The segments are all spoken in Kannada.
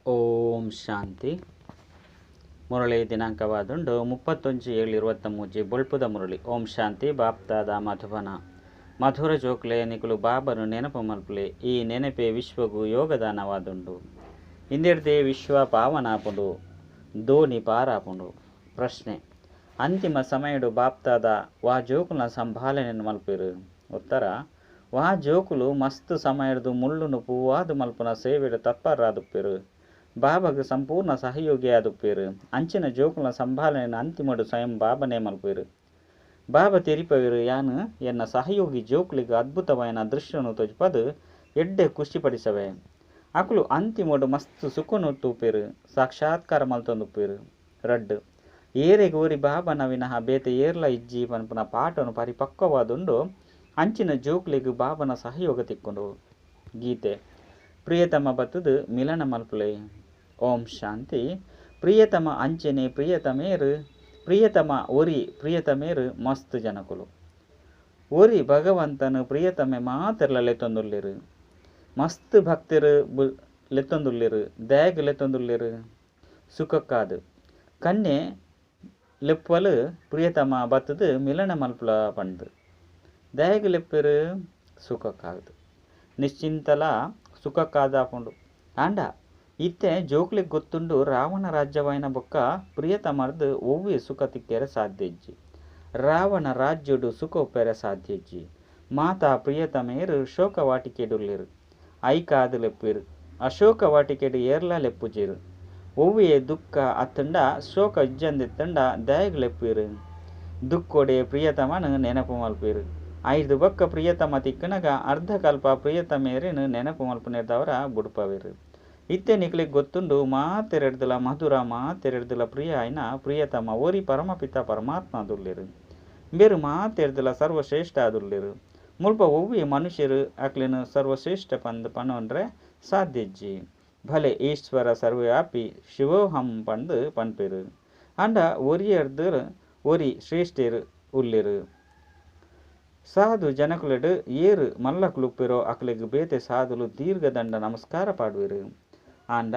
ಓಂ ಶಾಂತಿ. ಮುರಳಿ ದಿನಾಂಕವಾದುಂಡು 31/7/23 ಬೊಳ್ಪುದ ಮುರಳಿ. ಓಂ ಶಾಂತಿ. ಬಾಪ್ತಾದ ಮಧುಬನ ಮಧುರ ಜೋಕ್ಲೆ ನಿಕುಲು ಬಾಬನು ನೆನಪು ಮಲ್ಪುಲೆ. ಈ ನೆನಪೆ ವಿಶ್ವಗೂ ಯೋಗದಾನವಾದುಂಡು. ಇಂದಿರ್ದೆ ವಿಶ್ವ ಪಾವನಾಪುಂಡು, ದೋಣಿ ಪಾರಾಪುಂಡು. ಪ್ರಶ್ನೆ: ಅಂತಿಮ ಸಮಯಡು ಬಾಪ್ತಾದ ವಾ ಜೋಕುಲ ಸಂಭಾಲನೆಯನ್ನು ಮಲ್ಪಿರು. ಉತ್ತರ: ವಾ ಜೋಕುಲು ಮಸ್ತ್ ಸಮಯದ್ದು ಮುಳ್ಳುನು ಪೂವಾದು ಮಲ್ಪುನ ಸೇವೆಡು ತತ್ಪರರಾದುಪ್ಪಿರು. ಬಾಬಾಗ ಸಂಪೂರ್ಣ ಸಹಯೋಗಿಯಾದುಪ್ಪಿರು. ಅಂಚಿನ ಜೋಕುಲ ಸಂಭಾಲನೆಯನ್ನು ಅಂತಿಮಡು ಸ್ವಯಂ ಬಾಬನೇ ಮಲ್ಪಿರು. ಬಾಬಾ ತೆರಿಪವಿರು ಯಾನು ಎನ್ನ ಸಹಯೋಗಿ ಜೋಕುಲಿಗೆ ಅದ್ಭುತವಾಯಿನ ದೃಶ್ಯನು ತೋಜ್ಪದು ಎಡ್ಡೆ ಖುಷಿಪಡಿಸವೆ. ಅಕುಲು ಅಂತಿಮಡು ಮಸ್ತ್ ಸುಖನು ತೂಪಿರು, ಸಾಕ್ಷಾತ್ಕಾರ ಮಲ್ತೊಂದುಪ್ಪಿರು. ರಡ್ಡು ಏರೆಗೆ ಓರಿ ಬಾಬನ ವಿನಃ ಬೇತೆ ಏರ್ಲ ಇಜ್ಜಿ ಪನ್ಪುನ ಪಾಠನು ಪರಿಪಕ್ವವಾದುಂಡು ಅಂಚಿನ ಜೋಕುಲಿಗೆ ಬಾಬನ ಸಹಯೋಗ ತಿಕ್ಕೊಂಡು. ಗೀತೆ: ಪ್ರಿಯತಮ ಬತ್ತದು ಮಿಲನ ಮಲ್ಪುಲೆ. ಓಂ ಶಾಂತಿ. ಪ್ರಿಯತಮ ಅಂಚನೆ ಪ್ರಿಯತಮೇರು, ಪ್ರಿಯತಮ ಒರಿ ಪ್ರಿಯತಮೇರು ಮಸ್ತ್ ಜನಕುಲು. ಒರಿ ಭಗವಂತನು ಪ್ರಿಯತಮೆ ಮಾತಿರ್ಲ ಲೆತ್ತೊಂದುಲ್ಲಿರು. ಮಸ್ತ್ ಭಕ್ತಿರು ಲೆತ್ತೊಂದುಲ್ಲಿರು, ದಯಗ್ ಲೆತ್ತೊಂದುಲ್ಲಿರು. ಸುಖಕ್ಕಾದು ಕನ್ನೆ ಲೆಪ್ಪಲು ಪ್ರಿಯತಮ ಬತ್ತದು ಮಿಲನ ಮಲ್ಪುಲ ಪಂಡು. ದಯಗ್ ಲೆಪ್ಪಿರು ಸುಖಕ್ಕಾಗದು. ನಿಶ್ಚಿಂತಲ ಸುಖಕ್ಕಾದಾಪುಂಡು. ಆಂಡ ಇತ್ತೆ ಜೋಕ್ಲಿಗೆ ಗೊತ್ತುಂಡು ರಾವಣ ರಾಜ್ಯವಾಯಿನ ಬೊಕ್ಕ ಪ್ರಿಯತಮರ್ದು ಒವ್ವೆ ಸುಖ ತಿಕ್ಕರೆ ಸಾಧ್ಯ ಇಜ್ಜಿ. ರಾವಣ ರಾಜ್ಯಡು ಸುಖ ಒಪ್ಪೆರೆ ಸಾಧ್ಯ ಇಜ್ಜಿ. ಮಾತಾ ಪ್ರಿಯತಮೇರು ಶೋಕ ವಾಟಿಕೆಡುಲ್ಲಿರು. ಐಕಾದು ಲೆಪ್ಪಿರು. ಅಶೋಕ ವಾಟಿಕೆಡು ಏರ್ಲ ಲೆಪ್ಪುಜಿರು. ಒವ್ವೆ ದುಃಖ ಅತ್ತಂಡ ಶೋಕ ಇಜ್ಜಂದಿತ್ತಂಡ ದಯಗ್ ಲೆಪ್ಪಿರು. ದುಃಖೊಡೆ ಪ್ರಿಯತಮನು ನೆನಪು ಮಲ್ಪಿರು. ಐದು ಬೊಕ್ಕ ಪ್ರಿಯತಮ ತಿಕ್ಕನಗ ಅರ್ಧ ಕಲ್ಪ ಪ್ರಿಯತಮೇರಿನ ನೆನಪು ಮಲ್ಪನಿರ್ದವರ ಬುಡ್ಪವಿರು. ಇತ್ತೆ ನಿಕ್ಲಿಗೆ ಗೊತ್ತುಂಡು ಮಾತೆರೆಡ್ದಲ ಮಧುರ ಮಾತೆರೆಡ್ದಲ ಪ್ರಿಯ ಆಯ್ನ ಪ್ರಿಯತಮ ಓರಿ ಪರಮಪಿತ ಪರಮಾತ್ಮ ಅದುಲ್ಲಿರು. ಬೇರು ಮಾತೆರ್ದಲ ಸರ್ವಶ್ರೇಷ್ಠ ಅದುಲ್ಲಿರು. ಮುಲ್ಪ ಒವ್ವೆ ಮನುಷ್ಯರು ಅಕ್ಲಿನ ಸರ್ವಶ್ರೇಷ್ಠ ಪಣವಂಡ್ರೆ ಸಾಧ್ಯ ಇಜ್ಜಿ. ಭಲೆ ಈಶ್ವರ ಸರ್ವವ್ಯಾಪಿ ಶಿವೋಹಂ ಪಂದು ಪನ್ಪಿರು. ಅಂಡ ಒರಿಯರ್ದು ಒರಿ ಶ್ರೇಷ್ಠರು ಉಲ್ಲಿರು. ಸಾಧು ಜನಕುಲೆಡು ಏರು ಮಲ್ಲಕುಲುಪ್ಪಿರೋ ಅಕ್ಲಿಗೆ ಬೇತೆ ಸಾಧುಲು ದೀರ್ಘದಂಡ ನಮಸ್ಕಾರ ಪಾಡುವಿರು. ಆಂಡ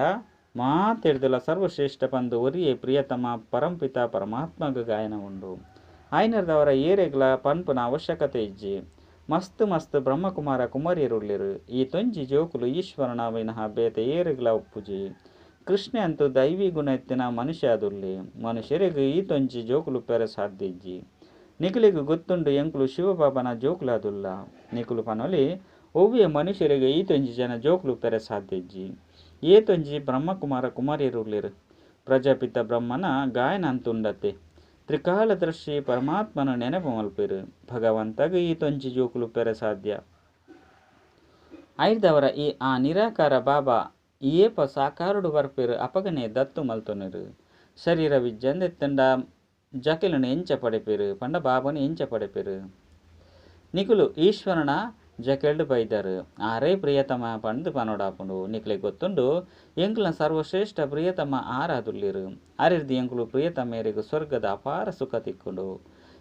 ಮಾತೆಡ್ದಲ ಸರ್ವಶ್ರೇಷ್ಠ ಪಂದು ಒರಿಯೇ ಪ್ರಿಯತಮ ಪರಂಪಿತ ಪರಮಾತ್ಮಗ ಗಾಯನ ಉಂಡು. ಐನರ್ದವರ ಏರೆಗ್ಲ ಪನ್ಪುನ ಅವಶ್ಯಕತೆ ಇಜ್ಜಿ. ಮಸ್ತ್ ಮಸ್ತ್ ಬ್ರಹ್ಮಕುಮಾರ ಕುಮಾರಿಯರುಳ್ಳಿರು. ಈ ತೊಂಜಿ ಜೋಕುಲು ಈಶ್ವರನ ವಿನಃ ಬೇತೆ ಏರೆಗ್ಲ ಒಪ್ಪುಜಿ. ಕೃಷ್ಣ ಅಂತೂ ದೈವಿ ಗುಣ ಎತ್ತಿನ ಮನುಷ್ಯ ಅದುಲ್ಲಿ. ಮನುಷ್ಯರಿಗೆ ಈ ತೊಂಜಿ ಜೋಕುಲು ಪೆರೆ ಸಾಧ್ಯ ಇಜ್ಜಿ. ನಿಖುಲಿಗೆ ಗೊತ್ತುಂಡು ಎಂಕುಲು ಶಿವಬಾಬನ ಜೋಕುಲು ಅದುಲ್ಲ. ನಿಖುಲು ಪನೊಲಿ ಒವ್ವೆ ಮನುಷ್ಯರಿಗೆ ಈ ತೊಂಜಿ ಜನ ಜೋಕುಲು ಪೆರೆ ಸಾಧ್ಯ ಇಜ್ಜಿ. ಏ ತೊಂಜಿ ಬ್ರಹ್ಮಕುಮಾರ ಕುಮಾರಿಯರುಳ್ಳಿರು. ಪ್ರಜಾಪಿತ ಬ್ರಹ್ಮನ ಗಾಯನ ಅಂತುಂಡತೆ. ತ್ರಿಕಾಲದರ್ಶಿ ಪರಮಾತ್ಮನ ನೆನಪು ಮಲ್ಪಿರು. ಭಗವಂತಗ ಈ ತೊಂಜಿ ಜೋಕುಲು ಪೆರೆ ಸಾಧ್ಯ. ಐದವರ ಆ ನಿರಾಕಾರ ಬಾಬಾ ಏಪ ಸಾಕಾರುಡು ಬರ್ಪಿರು ಅಪಗನೆ ದತ್ತು ಮಲ್ತೊನಿರು. ಶರೀರ ವಿಜ್ಜಂದೆತ್ತಂಡ ಜಕೆಲನು ಎಂಚ ಪಡೆಪಿರು ಪಂಡ ಬಾಬನು ಎಂಚ ಪಡೆಪಿರು. ನಿಕುಲು ಈಶ್ವರನ ಜಕೆಲ್ಡು ಬೈದರು. ಆರೇ ಪ್ರಿಯತಮ ಪಂದು ಪನೋಡಾಪುಂಡು. ನಿಕ್ಲೆ ಗೊತ್ತುಂಡು ಎಂಕುಲ ಸರ್ವಶ್ರೇಷ್ಠ ಪ್ರಿಯತಮ ಆರಾದುಲ್ಲಿರು. ಅರಿರ್ದಿ ಎಂಕುಲು ಪ್ರಿಯತಮೇರಿಗೂ ಸ್ವರ್ಗದ ಅಪಾರ ಸುಖ ತಿಕ್ಕುಂಡು.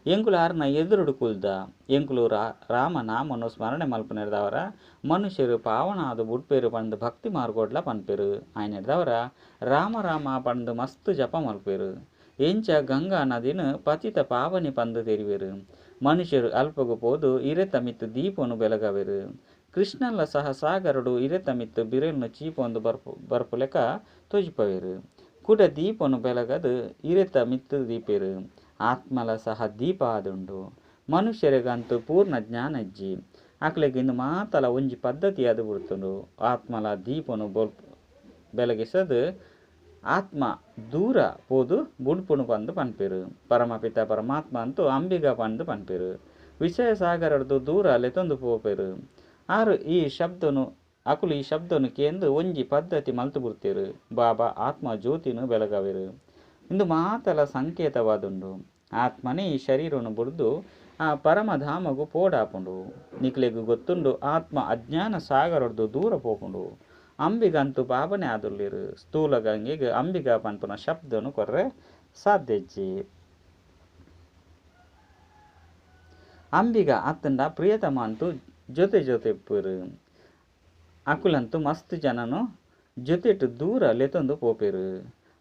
ಎಂಕುಲು ಆರ್ನ ಎದುರುಡು ಕುಲ್ದ. ಎಂಕುಲು ರಾಮ ನಾಮನು ಸ್ಮರಣೆ ಮಲ್ಪನಿರ್ದವರ ಮನುಷ್ಯರು ಪಾವನಾದು ಬುಡ್ಪೇರು ಪಂದು ಭಕ್ತಿ ಮಾರ್ಗೋಡ್ಲ ಪನ್ಪೇರು. ಆಯ್ನಿರ್ದವರ ರಾಮ ರಾಮ ಪಂದು ಮಸ್ತ್ ಜಪ ಮಲ್ಪೇರು. ಎಂಚ ಗಂಗಾ ನದಿನ ಪತಿತ ಪಾವನಿ ಪಂದು ತೆರಿವೆರು. ಮನುಷ್ಯರು ಅಲ್ಪಗು ಪೋದು ಇರೆತ ಮಿತ್ತು ದೀಪನು ಬೆಳಗವೆರು. ಕೃಷ್ಣಲ್ಲ ಸಹ ಸಾಗರಡು ಇರೆತ ಮಿತ್ತು ಬಿರೆಲ್ನು ಚೀಪೊಂದು ಬರ್ಪು ಲೆಕ್ಕ ತೊಜಿಪವೆರು. ಕುಡ ದೀಪನು ಬೆಳಗದು ಇರೆತ ಮಿತ್ತು ದೀಪೆರು. ಆತ್ಮಲ ಸಹ ದೀಪ ಆದುಂಡು. ಮನುಷ್ಯರಿಗಂತೂ ಪೂರ್ಣ ಜ್ಞಾನ ಇಜ್ಜಿ. ಅಕ್ಲೆಗೆ ಇಂದು ಮಾತಲ ಒಂಜಿ ಪದ್ಧತಿ ಅದು ಬಿಡ್ತುಂಡು. ಆತ್ಮಲ ದೀಪನು ಬೆಳಗಿಸದು ಆತ್ಮ ದೂರ ಪೋದು ಬುಡ್ಪುಣು ಪಂದು ಪನ್ಪೇರು. ಪರಮಪಿತ ಪರಮಾತ್ಮ ಅಂತೂ ಅಂಬಿಗ ಪಂದು ಪನ್ಪೇರು. ವಿಷಯ ಸಾಗರದ್ದು ದೂರ ಲೆತೊಂದು ಪೋಪೇರು. ಆರು ಈ ಶಬ್ದನು ಅಕುಲು ಈ ಶಬ್ದನು ಕೇಂದು ಒಂಜಿ ಪದ್ಧತಿ ಮಲ್ತು ಬಿಡ್ತೇರು. ಬಾಬಾ ಆತ್ಮ ಜ್ಯೋತಿನು ಬೆಳಗವೆರು. ಇಂದು ಮಾತಲ ಸಂಕೇತವಾದುಂಡು. ಆತ್ಮನೇ ಈ ಶರೀರನು ಬುಡ್ದು ಆ ಪರಮಧಾಮಗು ಪೋಡಾಪುಂಡು. ನಿಕ್ಲೆಗೂ ಗೊತ್ತುಂಡು ಆತ್ಮ ಅಜ್ಞಾನ ಸಾಗರದ್ದು ದೂರ ಪೋಪುಂಡು. ಅಂಬಿಗಂತೂ ಬಾಬನೇ ಆದುಲ್ಲಿರು. ಸ್ಥೂಲ ಗಂಗೆಗೆ ಅಂಬಿಗ ಪನ್ಪುನ ಶಬ್ದನು ಕೊರ್ರೆ ಸಾಧ್ಯ ಇಜ್ಜಿ. ಅಂಬಿಗ ಅತ್ತಂಡ ಪ್ರಿಯತಮ ಅಂತೂ ಜೊತೆ ಜೊತೆ ಪುರು. ಅಕುಲಂತೂ ಮಸ್ತ್ ಜನನು ಜೊತೆಟ್ ದೂರ ಲೆತೊಂದು ಪೋಪೆರು.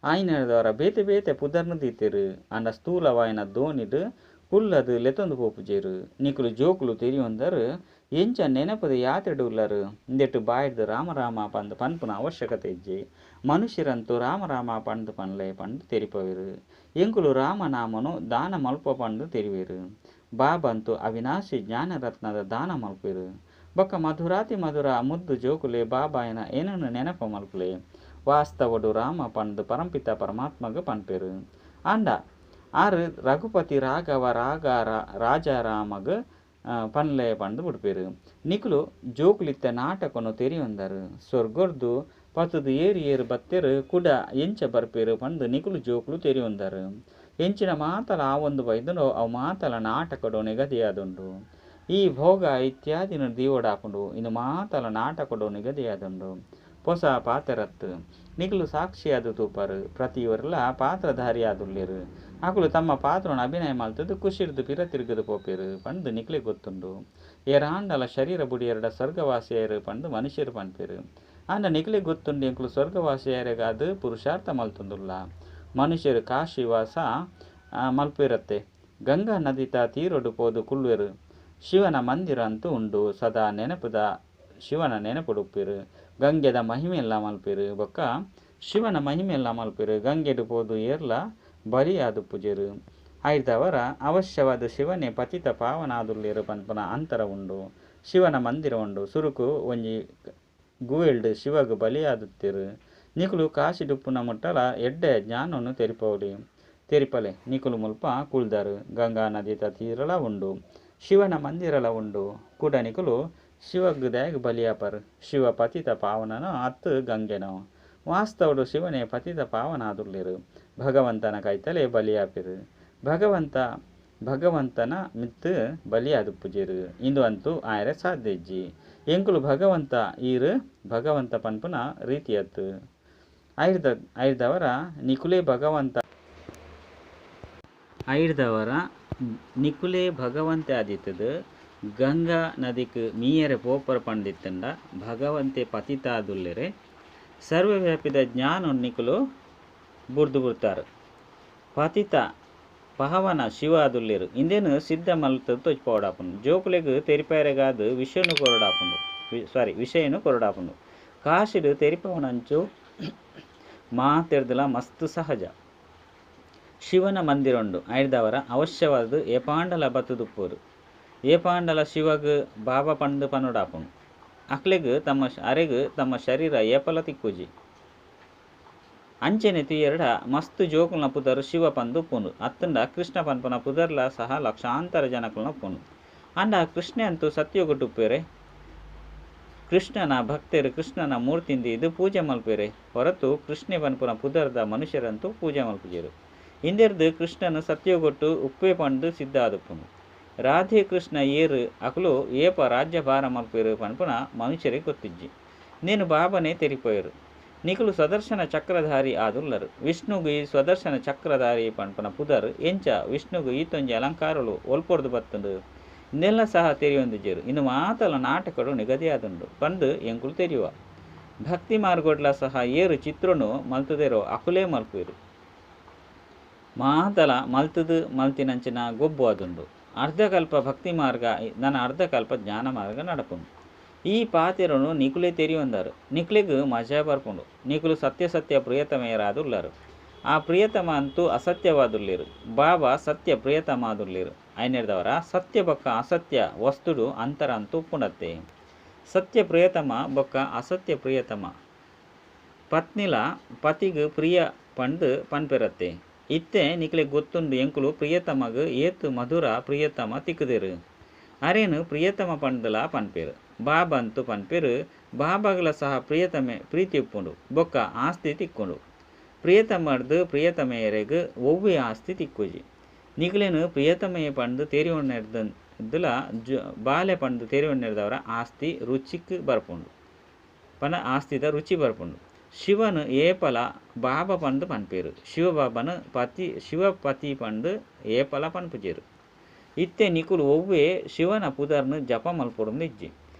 ಆಯ್ನದವರ ಬೇತೆ ಬೇತೆ ಪುದರ್ನು ದೀತೆರು. ಅಂಡ ಸ್ಥೂಲವಾಯಿನ ದೋಣಿಡು ಕುಲ್ಲದು ಲೆತೊಂದು ಪೋಪುಜೇರು. ನಿಕುಲು ಜೋಕುಲು ತೆರಿಯೊಂದರು ಎಂಚ ನೆನಪದ ಯಾತೆಡು ಉಲ್ಲರು. ಇಂದೆಟ್ಟು ಬಾಯ್ದು ರಾಮರಾಮ ಪಂದು ಪನ್ಪುನ ಅವಶ್ಯಕತೆ ಇಜ್ಜಿ. ಮನುಷ್ಯರಂತೂ ರಾಮರಾಮ ಪಂದು ಪನ್ಲೆ ಪಂದು ತೆರಿಪವೆರು. ಎಂಕುಲು ರಾಮನಾಮನು ದಾನ ಮಲ್ಪ ಪಂದು ತೆರಿವೇರು. ಬಾಬಂತೂ ಅವಿನಾಶಿ ಜ್ಞಾನರತ್ನದ ದಾನ ಮಲ್ಪೆರು. ಬೊಕ್ಕ ಮಧುರಾತಿ ಮಧುರ ಮುದ್ದು ಜೋಕುಲೆ ಬಾಬಾಯನ ಏನನ್ನು ನೆನಪ ಮಲ್ಪುಲೆ. ವಾಸ್ತವಡು ರಾಮ ಪಂದು ಪರಂಪಿತ ಪರಮಾತ್ಮಗ ಪನ್ಪೆರು. ಅಂಡ ಆರು ರಘುಪತಿ ರಾಘವ ರಾಜಾರಾಮಗ ಪನ್ಲೆ ಪಂದು ಬಿಡ್ಪೇರು. ನಿಕುಲು ಜೋಕುಲಿತ್ತ ನಾಟಕನು ತೆರಿಯೊಂದರು. ಸ್ವರ್ಗೊರ್ದು ಪತುದು ಏರು ಏರು ಬತ್ತೆರು ಕುಡ ಎಂಚ ಬರ್ಪೇರು ಪಂದು ನಿಕುಲು ಜೋಕುಲು ತೆರಿಯೊಂದರು. ಎಂಚಿನ ಮಾತಲ ಆ ಒಂದು ಬೈದನೋ ಅವು ಮಾತಲ ನಾಟಕಡು ನಿಗದಿಯಾದುಂಡು. ಈ ಭೋಗ ಇತ್ಯಾದಿನ ದೀವಡಾಪುಂಡು ಇನ್ನು ಮಾತಲ ನಾಟಕಡು ನಿಗದಿಯಾದುಂಡು. ಹೊಸ ಪಾತೆರತ್ತು ನಿಕುಲು ಸಾಕ್ಷಿಯಾದು ತೂಪರು. ಪ್ರತಿಯವರೆಲ್ಲ ಪಾತ್ರಧಾರಿಯಾದುಲ್ಲೇರು. ಅಕುಲು ತಮ್ಮ ಪಾತ್ರನ ಅಭಿನಯ ಮಲ್ತದ್ದು ಖುಷಿರ್ದು ಪಿರ ತಿರುಗದು ಪೋಪೇರು ಪಂದು ನಿಕ್ಲೆ ಗೊತ್ತುಂಡು. ಏರಾಂಡಲ ಶರೀರ ಬುಡಿಯರಡ ಸ್ವರ್ಗವಾಸಿಯರು ಪಂದು ಮನುಷ್ಯರು ಪನ್ಪೇರು. ಅಂಡ ನಿಕ್ಲೆ ಗೊತ್ತುಂಡು ಎಂಕುಲು ಸ್ವರ್ಗವಾಸಿಯರಿಗಾದು ಪುರುಷಾರ್ಥ ಮಲ್ತುಂದುಲ್ಲ. ಮನುಷ್ಯರು ಕಾಶಿವಾಸ ಮಲ್ಪಿರತ್ತೆ. ಗಂಗಾ ನದಿತ ತೀರೊಡು ಪೋದು ಕುಳ್ಳುವೆರು. ಶಿವನ ಮಂದಿರ ಅಂತೂ ಉಂಡು. ಸದಾ ನೆನಪುದ ಶಿವನ ನೆನಪುಡುಪ್ಪೇರು. ಗಂಗೆದ ಮಹಿಮೆಯೆಲ್ಲ ಮಲ್ಪೇರು. ಬೊಕ್ಕ ಶಿವನ ಮಹಿಮೆಯೆಲ್ಲ ಮಲ್ಪೇರು. ಗಂಗೆಡು ಪೋದು ಏರ್ಲ ಬಲಿಯಾದು ಪೂಜೆರು. ಆಯ್ದವರ ಅವಶ್ಯವಾದ ಶಿವನೇ ಪತಿತ ಪಾವನಾದುಲ್ಲೇರು ಪನ್ಪನ ಅಂತರ ಉಂಡು. ಶಿವನ ಮಂದಿರ ಉಂಡು. ಸುರುಕು ಒಂಜಿ ಗುವೆಲ್ಡು ಶಿವಗು ಬಲಿಯಾದುತ್ತೇರು. ನಿಕುಲು ಕಾಶಿಡುಪ್ಪುನ ಮುಟ್ಟಲ ಎಡ್ಡೆ ಜ್ಞಾನವನ್ನು ತೆರಿಪಲೆ ನಿಕುಲು ಮುಲ್ಪ ಕುಳ್ದರು. ಗಂಗಾ ನದಿತ ತೀರಲ ಉಂಡು. ಶಿವನ ಮಂದಿರಲ ಉಂಡು. ಕೂಡ ನಿಕುಲು ಶಿವಗ್ ದ್ಯಾಗ್ ಬಲಿಯಾಪರು. ಶಿವ ಪತಿತ ಪಾವನನೋ ಅತ್ತು ಗಂಗೆನೋ. ವಾಸ್ತವಡು ಶಿವನೇ ಪತಿತ ಪಾವನಾದುಲ್ಲೇರು. ಭಗವಂತನ ಕೈತಲೆ ಬಲಿಯಾಪೆರು. ಭಗವಂತನ ಮಿತ್ತು ಬಲಿಯಾದು ಪೂಜೆರು. ಇಂದು ಅಂತೂ ಆಯರೆ ಸಾಧ್ಯ ಇಜ್ಜಿ. ಎಂಕುಲು ಭಗವಂತ ಈರು ಭಗವಂತ ಪನ್ಪುನ ರೀತಿಯತ್ತು. ಐರ್ದವರ ನಿಕುಲೇ ಭಗವಂತ ಆದಿತ್ತದು. ಗಂಗಾ ನದಿಕ್ ಮೀಯರೆ ಪೋಪರ ಪಂಡಿತ್ತಂಡ ಭಗವಂತೆ ಪತಿತಾದುಲ್ಲೆರೆ ಸರ್ವವ್ಯಾಪಿದ ಜ್ಞಾನ ನಿಕುಲು ಬುರ್ದು ಬಿಡ್ತಾರು. ಪತಿತ ಪಹವನ ಶಿವ ಆದುಲ್ಲೇರು. ಇಂದೇನು ಸಿದ್ಧ ಮಲ್ತದ್ದು ತೊಚ್ಪೋಡಾಪುಂಡು. ಜೋಕುಲೆಗ್ ತೆರಿಪೈರೆಗಾದು ವಿಷಯನು ಕೊರಡಾಪುಂಡು. ಕಾಶಿಡು ತೆರಿಪವನಂಚು ಮಾತೆರ್ದಲ ಮಸ್ತು ಸಹಜ. ಶಿವನ ಮಂದಿರೊಂಡು. ಐದವರ ಅವಶ್ಯವಾದ ಏಪಾಂಡಲ ಬತ್ತುದುಪ್ಪೋರು. ಏಪಾಂಡಲ ಶಿವಗ್ ಬಾಬಾ ಪಂಡು ಪನುಡಾಪುಂಡು. ಅಕ್ಲೆಗ್ ತಮ್ಮ ಶರೀರ ಏಪಲ ತಿಕ್ಕುಜಿ. ಅಂಚೆನೆ ತೀಯರಡ ಮಸ್ತು ಜೋಕುಲ್ನ ಪುದರು ಶಿವ ಪಂದು ಉಪ್ಪುಂಡು. ಅತ್ತಂಡ ಕೃಷ್ಣ ಪನ್ಪನ ಪುದರ್ಲ ಸಹ ಲಕ್ಷಾಂತರ ಜನಕುಲ್ನ ಉಪ್ಪುಂಡು. ಅಂಡ ಕೃಷ್ಣ ಅಂತೂ ಸತ್ಯೋಗುಟ್ಟುಪ್ಪೇರೆ. ಕೃಷ್ಣನ ಭಕ್ತರು ಕೃಷ್ಣನ ಮೂರ್ತಿಂದ ಇದು ಪೂಜೆ ಮಲ್ಪೇರೆ ಹೊರತು ಕೃಷ್ಣ ಪನ್ಪುನ ಪುದರ್ದ ಮನುಷ್ಯರಂತೂ ಪೂಜೆ ಮಲ್ಪುಜೇರು. ಇಂದೆರ್ದು ಕೃಷ್ಣನು ಸತ್ಯೋಗೊಟ್ಟು ಉಪ್ಪೇ ಪಂಡು ಸಿದ್ಧ ಆದುಪ್ಪುಂಡು. ರಾಧೆ ಕೃಷ್ಣ ಏರು ಅಕುಲು ಏಪ ರಾಜ್ಯ ಭಾರ ಮಲ್ಪೇರು ಪನ್ಪುನ ಮನುಷ್ಯರಿಗೆ ಗೊತ್ತಿಜ್ಜಿ. ನೀನು ಬಾಬನೇ ತೆರಿಪೋಯರು. ನಿಕುಲು ಸ್ವದರ್ಶನ ಚಕ್ರಧಾರಿ ಆದುಲ್ಲರು. ವಿಷ್ಣುಗು ಈ ಸ್ವದರ್ಶನ ಚಕ್ರಧಾರಿ ಪನ್ಪನ ಪುದರ್ ಎಂಚ ವಿಷ್ಣುಗು ಈತೊಂಜಿ ಅಲಂಕಾರಲು ಒಲ್ಪೊರ್ದು ಬತ್ತುಂಡು. ಇನ್ನೆಲ್ಲ ಸಹ ತೆರಿಯೊಂದಿಜ್ಜೇರು. ಇನ್ನು ಮಾತಲ ನಾಟಕಡು ನಿಗದಿಯಾದುಂಡು ಪಂಡು ಎಂಕುಲು ತೆರಿಯುವ. ಭಕ್ತಿ ಮಾರ್ಗೊಡ್ಲ ಸಹ ಏರು ಚಿತ್ರನು ಮಲ್ತುದೆರೋ ಅಕುಲೇ ಮಲ್ಪೇರು. ಮಾತಲ ಮಲ್ತುದು ಮಲ್ತಿನಂಚಿನ ಗೊಬ್ಬು ಅದುಂಡು. ಅರ್ಧಕಲ್ಪ ಭಕ್ತಿ ಮಾರ್ಗ ನನ್ನ ಅರ್ಧಕಲ್ಪ ಜ್ಞಾನ ಮಾರ್ಗ ನಡಪುಂಡು. ಈ ಪಾತೆರನು ನಿಕುಲೆ ತೆರಿಯೊಂದರು. ನಿಕ್ಲೆಗ್ ಮಜಾ ಬರ್ಪುಂಡು. ನಿಕುಲು ಸತ್ಯ ಪ್ರಿಯತಮೆಯರಾದುಲ್ಲರು. ಆ ಪ್ರಿಯತಮ ಅಂತೂ ಅಸತ್ಯವಾದುಲ್ಲೇರು. ಬಾಬಾ ಸತ್ಯ ಪ್ರಿಯತಮ ಆದುಲ್ಲೇರು. ಐನೆರ್ದವರ ಸತ್ಯ ಬೊಕ್ಕ ಅಸತ್ಯ ವಸ್ತುಡು ಅಂತರ ಅಂತೂ ಉಪ್ಪುಂಡತ್ತೆ. ಸತ್ಯ ಪ್ರಿಯತಮ ಬೊಕ್ಕ ಅಸತ್ಯ ಪ್ರಿಯತಮ ಪತ್ನಿಲ ಪತಿಗ್ ಪ್ರಿಯ ಪಂಡು ಪನ್ಪೆರತ್ತೆ. ಇತ್ತೆ ನಿಕ್ಲೆ ಗೊತ್ತುಂಡು ಎಂಕುಲು ಪ್ರಿಯತಮಗ್ ಏತು ಮಧುರ ಪ್ರಿಯತಮ ತಿಕ್ಕುದೆರು. ಅರೇನು ಪ್ರಿಯತಮ ಪಂಡುಲ ಪನ್ಪೇರು. ಬಾಬಾ ಅಂತೂ ಪನ್ಪೇರು. ಬಾಬಾಗಲ ಸಹ ಪ್ರಿಯತಮೆ ಪ್ರೀತಿ ಉಪ್ಪುಂಡು ಬೊಕ್ಕ ಆಸ್ತಿ ತಿಕ್ಕುಂಡು. ಪ್ರಿಯತಮರ್ದು ಪ್ರಿಯತಮೆಯರೆಗ್ ಒವ್ವೆ ಆಸ್ತಿ ತಿಕ್ಕುಜಿ. ನಿಕ್ಲೆನು ಪ್ರಿಯತಮೆಯ ಪಂಡು ತೆರಿಯೊಣ್ಣೆರ್ದುಲ ಬಾಲೆ ಪಂಡು ತೆರಿಯೊಣ್ಣೆರ್ದವರ ಆಸ್ತಿ ರುಚಿಕ್ ಬರ್ಪುಂಡು ಪನ ಆಸ್ತಿದ ರುಚಿ ಬರ್ಪುಂಡು. ಶಿವನು ಏಪಲ ಬಾಬಾ ಪಂಡು ಪನ್ಪೇರು. ಶಿವಬಾಬನು ಶಿವಪತಿ ಪಂಡು ಏಪಲ ಪನ್ಪುಜೇರು. ಇತ್ತೆ ನಿಕುಲು ಒವ್ವೆ ಶಿವನ ಪುದರ್ನು ಜಪ ಮಲ್ಪೊಡು ಇಜ್ಜಿ.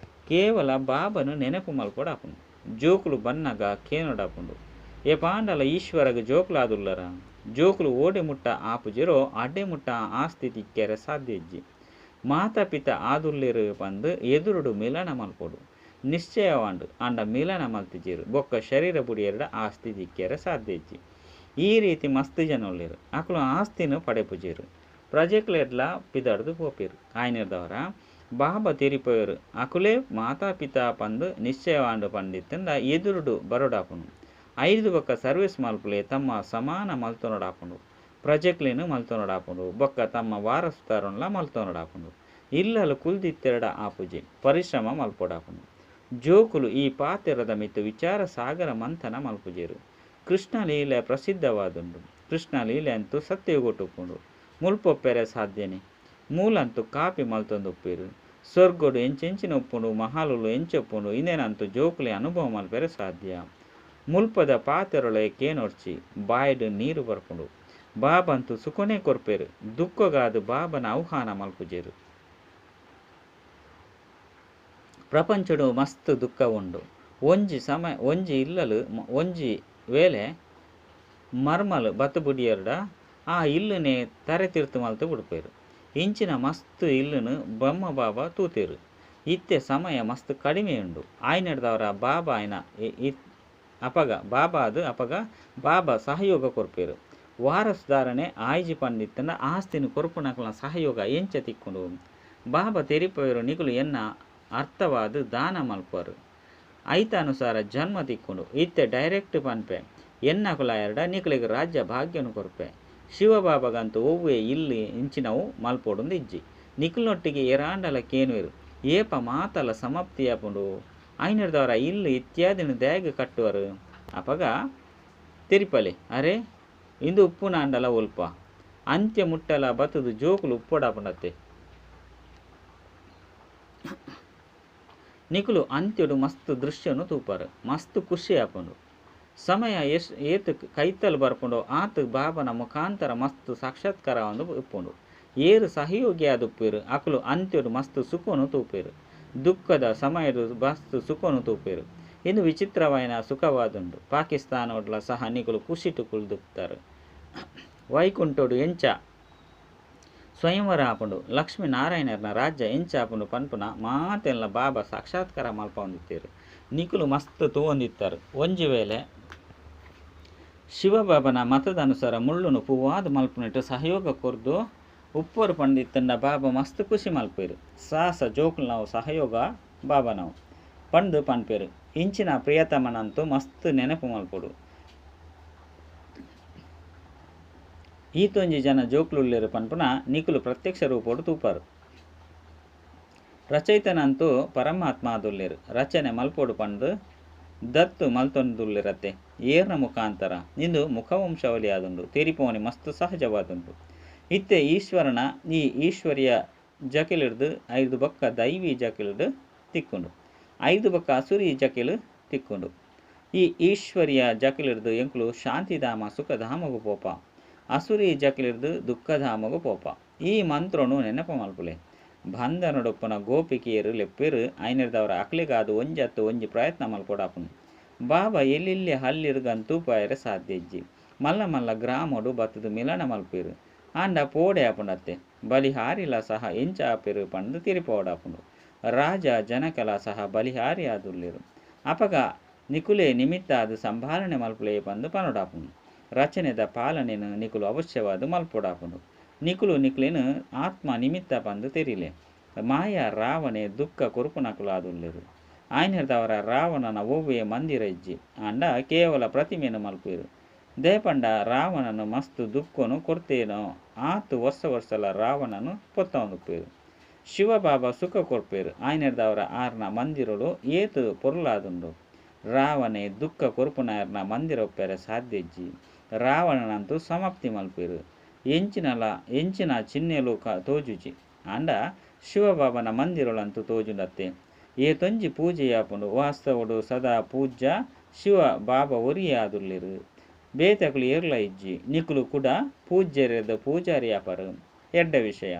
ಕೇವಲ ಬಾಬನು ನೆನಪು ಮಲ್ಪೊಡು ಆಪುಂಡು. జోకులు బన్నగా కేనుడాపుండు. ఏ పాండల ఈశ్వరగ జోకులాదుల్లరా జోకులు ಓಡೆ ಮುಟ್ಟ ಆಪುಜಿರೋ ಅಡ್ಡೆ ಮುಟ್ಟ ಆಸ್ತಿ ತಿಕ್ಕೆರೆ ಸಾಧ್ಯಜ್ಜಿ. ಮಾತಾಪಿತ ಆದುಲ್ಲೇರು ಪಂದು ಎದುರುಡು ಮಿಲನ ಮಲ್ಪೊಡು ನಿಶ್ಚಯವಾಂಡು ಅಂಡ ಮಿಲನ ಮಲ್ತಿಜೀರು ಬೊಕ್ಕ ಶರೀರ ಬುಡಿಯೆರಡ ಆಸ್ತಿ ದಿಕ್ಕೆರೆ ಸಾಧ್ಯಜ್ಜಿ. ಈ ರೀತಿ ಮಸ್ತ್ ಜನ ಉಳ್ಳೇರು ಅಕಲು ಆಸ್ತಿನ ಪಡೆಪುಜೀರು ಪ್ರಜೆಕ್ಲು ಎಡ್ಲ ಪಿದಡ್ದು ಪೋಪಿರು. ಆಯ್ನಿರ್ದವರ ಬಾಬಾ ತಿರಿಪೋಯರು ಅಕುಲೇ ಮಾತಾಪಿತ ಪಂದು ನಿಶ್ಚಯವಾಂಡು ಪಂಡಿತ್ತಂದ ಎದುರುಡು ಬರೋಡಾಪುನು. 5 ಬೊಕ್ಕ ಸರ್ವಿಸ್ ಮಲ್ಪುಲೆ ತಮ್ಮ ಸಮಾನ ಮಲ್ತೊನೊಡಾಪುಂಡು. ಪ್ರಜೆಕ್ಲೇನು ಮಲ್ತೊನೊಡಾಪುಂಡು ಬೊಕ್ಕ ತಮ್ಮ ವಾರಸುದಾರನ್ಲ ಮಲ್ತೊನೊಡಾಪುಂಡು. ಇಲ್ಲಲು ಕುಲ್ದಿತ್ತೆರಡ ಆಪುಜಿ ಪರಿಶ್ರಮ ಮಲ್ಪೊಡಾಪುಂಡು. ಜೋಕುಲು ಈ ಪಾತೆರದ ಮಿತ್ತು ವಿಚಾರ ಸಾಗರ ಮಂಥನ ಮಲ್ಪುಜೇರು. ಕೃಷ್ಣ ಲೀಲೆ ಪ್ರಸಿದ್ಧವಾದುಂಡು. ಕೃಷ್ಣ ಲೀಲೆ ಅಂತೂ ಸತ್ಯಗೊಟ್ಟುಪುಂಡು ಮುಲ್ಪೊಪ್ಪೆರೆ ಸಾಧ್ಯನೆ. ಮೂಲಂತೂ ಕಾಪಿ ಮಲ್ತೊಂದುಪ್ಪೇರು. ಸ್ವರ್ಗೊಡು ಎಂಚೆಂಚಿನ ಉಪ್ಪುಂಡು ಮಹಾಲುಲು ಎಂಚೊಪ್ಪುಂಡು ಇನ್ನೇನಂತೂ ಜೋಕುಲೆ ಅನುಭವ ಮಲ್ಪೆರೆ ಸಾಧ್ಯ. ಮುಲ್ಪದ ಪಾತೆರೊಳೆ ಕೇನೊಡ್ಚಿ ಬಾಯ್ಡು ನೀರು ಬರ್ಪುಂಡು. ಬಾಬಂತೂ ಸುಖನೇ ಕೊರ್ಪೇರು. ದುಃಖಗಾದು ಬಾಬನ ಆಹ್ವಾನ ಮಲ್ಪುಜೇರು. ಪ್ರಪಂಚಡು ಮಸ್ತ್ ದುಃಖ ಉಂಡು. ಒಂಜಿ ಇಲ್ಲಲು ಒಂಜಿ ವೇಳೆ ಮರ್ಮಲು ಬತ್ತು ಬುಡಿಯರ್ಡ ಆ ಇಲ್ಲುನೇ ತರೆತಿರ್ತು ಮಲ್ತು ಬಿಡ್ಪೇರು. ಇಂಚಿನ ಮಸ್ತ್ ಇಲ್ಲುನು ಬ್ರಹ್ಮ ಬಾಬಾ ತೂತೇರು. ಇತ್ತೆ ಸಮಯ ಮಸ್ತ್ ಕಡಿಮೆ ಉಂಡು. ಆಯ್ನಡ್ದವರ ಬಾಬಾ ಆಯ್ನ ಅಪಗ ಬಾಬಾ ಸಹಯೋಗ ಕೊರ್ಪೇರು. ವಾರಸುದಾರನೇ ಆಯ್ಜಿ ಪಂಡಿತ್ತಂಡ ಆಸ್ತಿನ ಕೊರ್ಪುನಕಲ್ನ ಸಹಯೋಗ ಎಂಚ ತಿಕ್ಕೊಂಡು ಬಾಬಾ ತೆರಿಪೋಯರು ನಿಗುಲು ಎನ್ನ ಅರ್ಥವಾದ ದಾನ ಮಲ್ಪರು. ಐತ ಅನುಸಾರ ಜನ್ಮ ತಿಕ್ಕೊಂಡು ಇತ್ತೆ ಡೈರೆಕ್ಟ್ ಪನ್ಪೆ ಎನ್ನಕುಲ ಎರಡ ನಿಕುಲಿಗೆ ರಾಜ್ಯ ಭಾಗ್ಯನು ಕೊರ್ಪೆ. ಶಿವಬಾಬಾಗಂತೂ ಒವ್ವೇ ಇಲ್ಲಿ ಇಂಚಿನವು ಮಲ್ಪೊಡುಂದು ಇಜ್ಜಿ. ನಿಕುಲ್ನೊಟ್ಟಿಗೆ ಎರಾಂಡಲ ಕೇನುವೆರು ಏಪ ಮಾತಲ ಸಮಾಪ್ತಿಯಾಪುಂಡು. ಐನರ್ದವರ ಇಲ್ಲಿ ಇತ್ಯಾದಿನ ದ್ಯಾಗ ಕಟ್ಟುವರು. ಅಪಗ ತಿರಿಪಲೆ ಅರೆ ಇಂದು ಉಪ್ಪುನ ಅಂಡಲ ಉಲ್ಪ ಅಂತ್ಯ ಮುಟ್ಟಲ ಬತ್ತದು ಜೋಕುಲು ಉಪ್ಪೊಡಾಪುಂಡತ್ತೆ. ನಿಕುಲು ಅಂತ್ಯಡು ಮಸ್ತ್ ದೃಶ್ಯನು ತೂಪರು. ಮಸ್ತ್ ಖುಷಿ ಆಪುಂಡು. ಸಮಯ ಏತು ಕೈತಲು ಬರ್ಪುಂಡು ಆತ ಬಾಬನ ಮುಖಾಂತರ ಮಸ್ತ್ ಸಾಕ್ಷಾತ್ಕಾರ ಒಂದು ಉಪ್ಪುಂಡು. ಏರು ಸಹಯೋಗಿ ಆದುಪ್ಪೇರು ಅಕಲು ಅಂತ್ಯಡು ಮಸ್ತ್ ಸುಖನು ತೂಪೇರು. ದುಃಖದ ಸಮಯದ ಮಸ್ತ್ ಸುಖನು ತೂಪೇರು. ಇನ್ನು ವಿಚಿತ್ರವಾಯಿನ ಸುಖವಾದುಂಡು. ಪಾಕಿಸ್ತಾನೊಡ್ಲ ಸಹ ನಿಕುಲು ಖುಷಿಟು ಕುಳ್ದುಪ್ತಾರೆ. ವೈಕುಂಠೋಡು ಎಂಚ ಸ್ವಯಂವರ ಆಪುಂಡು. ಲಕ್ಷ್ಮೀನಾರಾಯಣರ್ನ ರಾಜ್ಯ ಎಂಚ ಆಪುಂಡು ಪನ್ಪುನ ಮಾತೆಲ್ಲ ಬಾಬಾ ಸಾಕ್ಷಾತ್ಕಾರ ಮಲ್ಪ ಹೊಂದಿತ್ತೇರು. ನಿಕುಲು ಮಸ್ತ್ ತೂವೊಂದಿತ್ತಾರೆ. ಒಂಜಿ ವೇಳೆ ಶಿವಬಾಬನ ಮತದ ಅನುಸಾರ ಮುಳ್ಳುನು ಪೂವಾದ ಮಲ್ಪುನಿಟ್ಟು ಸಹಯೋಗ ಕೊರ್ದು ಉಪ್ಪರು ಪಂಡಿತ್ತಂಡ ಬಾಬಾ ಮಸ್ತ್ ಖುಷಿ ಮಲ್ಪೇರು. ಸಾಸ ಜೋಕುಲು ನಾವು ಸಹಯೋಗ ಬಾಬಾ ನಾವು ಪಂಡು ಪನ್ಪೇರು. ಇಂಚಿನ ಪ್ರಿಯತಮನಂತೂ ಮಸ್ತ್ ನೆನಪು ಮಲ್ಪೊಡು. ಈತೊಂಜಿ ಜನ ಜೋಕುಲುಲ್ಲೇರು ಪನ್ಪುನ ನಿಕುಲು ಪ್ರತ್ಯಕ್ಷ ರೂಪೋಡು ತೂಪಾರು. ರಚಯಿತನಂತೂ ಪರಮಾತ್ಮ ಆದುಲ್ಲೇರು. ರಚನೆ ಮಲ್ಪೋಡು ಪಂಡು ದತ್ತು ಮಲ್ತೊಂದುಲ್ಲೆರತ್ತೆ ಏರ್ನ ಮುಖಾಂತರ. ಇಂದು ಮುಖವಂಶಾವಳಿ ಆದುಂಡು. ತೆರಿಪೋಣಿ ಮಸ್ತ್ ಸಹಜವಾದುಂಡು. ಇತ್ತೆ ಈಶ್ವರನ ಈ ಈಶ್ವರಿಯ ಜಕಿಲಿಡ್ದು 5 ಬೊಕ್ಕ ದೈವಿ ಜಕಿಲಿಡು ತಿಕ್ಕುಂಡು. 5 ಬೊಕ್ಕ ಅಸುರಿ ಜಕಿಲು ತಿಕ್ಕುಂಡು. ಈ ಈಶ್ವರಿಯ ಜಕಿಲಿಡ್ದು ಎಂಕುಲು ಶಾಂತಿಧಾಮ ಸುಖಧಾಮಗು ಪೋಪ. ಅಸುರಿ ಜಕಿಲಿಡ್ದು ದುಃಖಧಾಮಗು ಪೋಪ. ಈ ಮಂತ್ರನು ನೆನಪ ಮಲ್ಪುಲೆ. ಬಂಧನೊಡಪ್ಪನ ಗೋಪಿಕೆಯರು ಲೆಪ್ಪೇರು ಐನರ್ದವರ ಅಕ್ಲಿಗಾದು ಒಂಜತ್ತು ಒಂಜಿ ಪ್ರಯತ್ನ ಮಲ್ಪೊಡಾಪುನು. ಬಾಬಾ ಎಲ್ಲಿಲ್ಲಿ ಹಲ್ಲಿರ್ಗಂತೂ ಪಾಯರೆ ಸಾಧ್ಯಜ್ಜಿ. ಮಲ್ಲ ಮಲ್ಲ ಗ್ರಾಮಡು ಬತ್ತದು ಮಿಲನ ಮಲ್ಪೇರು. ಆಂಡ ಪೋಡೆ ಆಪುಂಡತ್ತೆ. ಬಲಿಹಾರಿಲ ಸಹ ಎಂಚ ಆಪೇರು ಪಂಡು ತಿರಿಪೋಡಾಪುಂಡು. ರಾಜ ಜನಕಲ ಸಹ ಬಲಿಹಾರಿ ಆದುಲ್ಲೇರು. ಅಪಗ ನಿಕುಲೆ ನಿಮಿತ್ತ ಅದು ಸಂಭಾಲನೆ ಮಲ್ಪುಲೆ ಪಂದು ಪನೊಡಾಪುಂಡು. ರಚನೆದ ಪಾಲನೆನು ನಿಕುಲು ಅವಶ್ಯವಾದ ಮಲ್ಪೊಡಾಪುಂಡು. ನಿಕುಲೇನು ಆತ್ಮ ನಿಮಿತ್ತ ಪಂದು ತೆರಿಲೆ. ಮಾಯ ರಾವಣೆ ದುಃಖ ಕೊರುಪುನಕುಲಾದುಲ್ಲೇರು. ಆಯ್ನರ್ದವರ ರಾವಣನ ಒವ್ವೇ ಮಂದಿರ ಇಜ್ಜಿ ಅಂಡ ಕೇವಲ ಪ್ರತಿಮೆಯನ್ನು ಮಲ್ಪೇರು. ದೇಪಂಡ ರಾವಣನು ಮಸ್ತ್ ದುಃಖನು ಕೊರ್ತೇನೋ ಆತು ವರ್ಷಲ ರಾವಣನು ಪೊತ್ತೊಂದುಪ್ಪೇರು. ಶಿವಬಾಬಾ ಸುಖ ಕೊರ್ಪೇರು. ಆಯ್ನರ್ದವರ ಆರ್ನ ಮಂದಿರಡು ಏತು ಪೊರ್ಲಾದುಂಡು. ರಾವಣೆ ದುಃಖ ಕೊರುಪುನರ್ನ ಮಂದಿರ ಒಪ್ಪೆರೆ ಸಾಧ್ಯಜ್ಜಿ. ರಾವಣನಂತೂ ಸಮಾಪ್ತಿ ಮಲ್ಪೇರು. ಎಂಚಿನ ಚಿಹ್ನೆಲು ತೋಜುಜಿ ಅಂಡ ಶಿವಬಾಬನ ಮಂದಿರಳಂತೂ ತೋಜುಂಡತ್ತೆ. ಏತೊಂಜಿ ಪೂಜೆಯಾಪುಂಡು. ವಾಸ್ತವಡು ಸದಾ ಪೂಜ್ಯ ಶಿವ ಬಾಬಾ ಒರಿಯೇ ಆದುಲ್ಲೇರು. ಬೇತಕುಲು ಏರ್ಲ ಇಜ್ಜಿ ನಿಕುಲು ಕೂಡ ಪೂಜ್ಯರೆದ ಪೂಜಾರಿ ಆಪರು. ಎಡ್ಡ ವಿಷಯ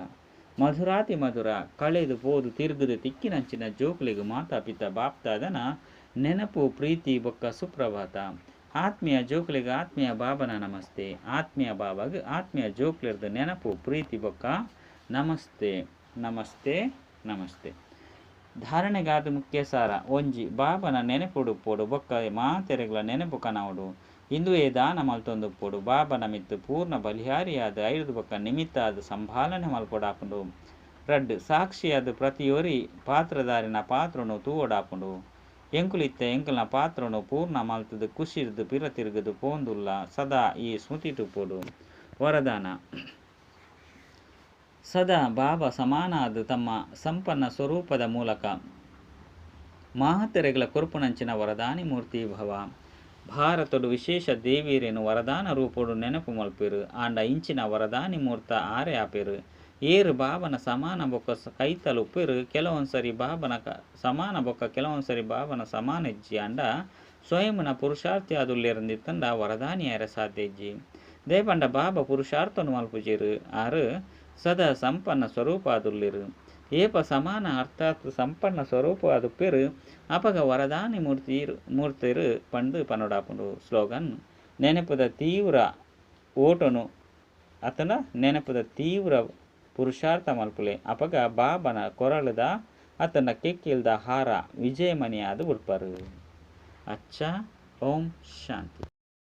ಮಧುರಾತಿ ಮಧುರ ಕಳೆದು ಪೋದು ತಿರುಗುದು ತಿಕ್ಕಿನಂಚಿನ ಜೋಕುಲಿಗೆ ಮಾತಾಪಿತ ಬಾಪ್ತಾದನ ನೆನಪು ಪ್ರೀತಿ ಬೊಕ್ಕ ಸುಪ್ರಭಾತ. ಆತ್ಮೀಯ ಜೋಕ್ಲಿಗೆ ಆತ್ಮೀಯ ಬಾಬನ ನಮಸ್ತೆ. ಆತ್ಮೀಯ ಬಾಬಾಗ ಆತ್ಮೀಯ ಜೋಕ್ಲಿರ್ದು ನೆನಪು ಪ್ರೀತಿ ಬೊಕ್ಕ ನಮಸ್ತೆ ನಮಸ್ತೆ ನಮಸ್ತೆ. ಧಾರಣೆಗಾದ ಮುಖ್ಯ ಸಾರ ಒಂಜಿ ಬಾಬನ ನೆನಪುಡು ಪೋಡು ಬೊಕ್ಕ ಮಾತೆರೆಗಳ ನೆನಪು ಕನವಡು ಇಂದುವೇ ದಾನ ಮಲ್ತೊಂದು ಪೋಡು ಬಾಬನ ಮಿತ್ತು ಪೂರ್ಣ ಬಲಿಹಾರಿಯಾದ ಐದು ಬೊಕ್ಕ ನಿಮಿತ್ತ ಅದು ಸಂಭಾಲನೆ ಮಲ್ಪೊಡಾಪುಂಡು. ರಡ್ ಸಾಕ್ಷಿಯಾದ ಪ್ರತಿಯೊರಿ ಪಾತ್ರಧಾರಿನ ಪಾತ್ರನು ತೂವೊಡಾಪುಂಡು. ಎಂಕುಲಿತ್ತ ಎಂಕಲ್ನ ಪಾತ್ರನು ಪೂರ್ಣ ಮಲ್ತದು ಖುಷಿರ್ದು ಪಿರ ತಿರುಗದು ಪೋಂದುಲ್ಲ ಸದಾ ಈ ಸ್ಮೃತಿಟು ಪೋಡು. ವರದಾನ ಸದಾ ಬಾಬಾ ಸಮಾನಾದ ತಮ್ಮ ಸಂಪನ್ನ ಸ್ವರೂಪದ ಮೂಲಕ ಮಾತೆರೆಗಳ ಕೊರುಪುನಂಚಿನ ವರದಾನಿ ಮೂರ್ತಿ ಭವ. ಭಾರತಡು ವಿಶೇಷ ದೇವೀರೇನು ವರದಾನ ರೂಪೋಡು ನೆನಪು ಮಲ್ಪೆರು ಆಂಡ ಇಂಚಿನ ವರದಾನಿ ಮೂರ್ತ ಆರೆ ಆಪೆರು. ಏರು ಬಾಬನ ಸಮಾನ ಬೊಕ್ಕ ಕೈತಲು ಉಪ್ಪೆರು ಕೆಲವೊಂದ್ಸರಿ ಬಾಬನ ಸಮಾನ ಬೊಕ್ಕ ಕೆಲವೊಂದ್ಸರಿ ಬಾಬನ ಸಮಾನ ಇಜ್ಜಿ ಅಂಡ ಸ್ವಯಂನ ಪುರುಷಾರ್ಥಿ ಆದುಲ್ಲೇರಂದಿತ್ತಂಡ ವರದಾನಿ ಆರೆ ಸಾಧ್ಯ ಇಜ್ಜಿ. ದೇಪಂಡ ಬಾಬಾ ಪುರುಷಾರ್ಥನು ಮಲ್ಪುಜೇರು ಆರು ಸದಾ ಸಂಪನ್ನ ಸ್ವರೂಪ ಆದುಲ್ಲೇರು. ಏಪ ಸಮಾನ ಅರ್ಥಾತ್ ಸಂಪನ್ನ ಸ್ವರೂಪ ಆದುಪ್ಪೆರು ಅಪಗ ವರದಾನಿ ಮೂರ್ತಿರು ಪಂಡು ಪನೊಡಾಪುಂಡು. ಸ್ಲೋಗನ್ ನೆನಪದ ತೀವ್ರ ಓಟನು ಅತನ ನೆನಪದ ತೀವ್ರ ಪುರುಷಾರ್ಥ ಮಲ್ಪುಲೆ ಅಪಗ ಬಾಬನ ಕೊರಳದ ಅತನ ಕೆಕ್ಕಿಲ್ದ ಹಾರ ವಿಜಯಮಣಿಯಾದ ಉಡ್ಪರು. ಅಚ್ಚ ಓಂ ಶಾಂತಿ.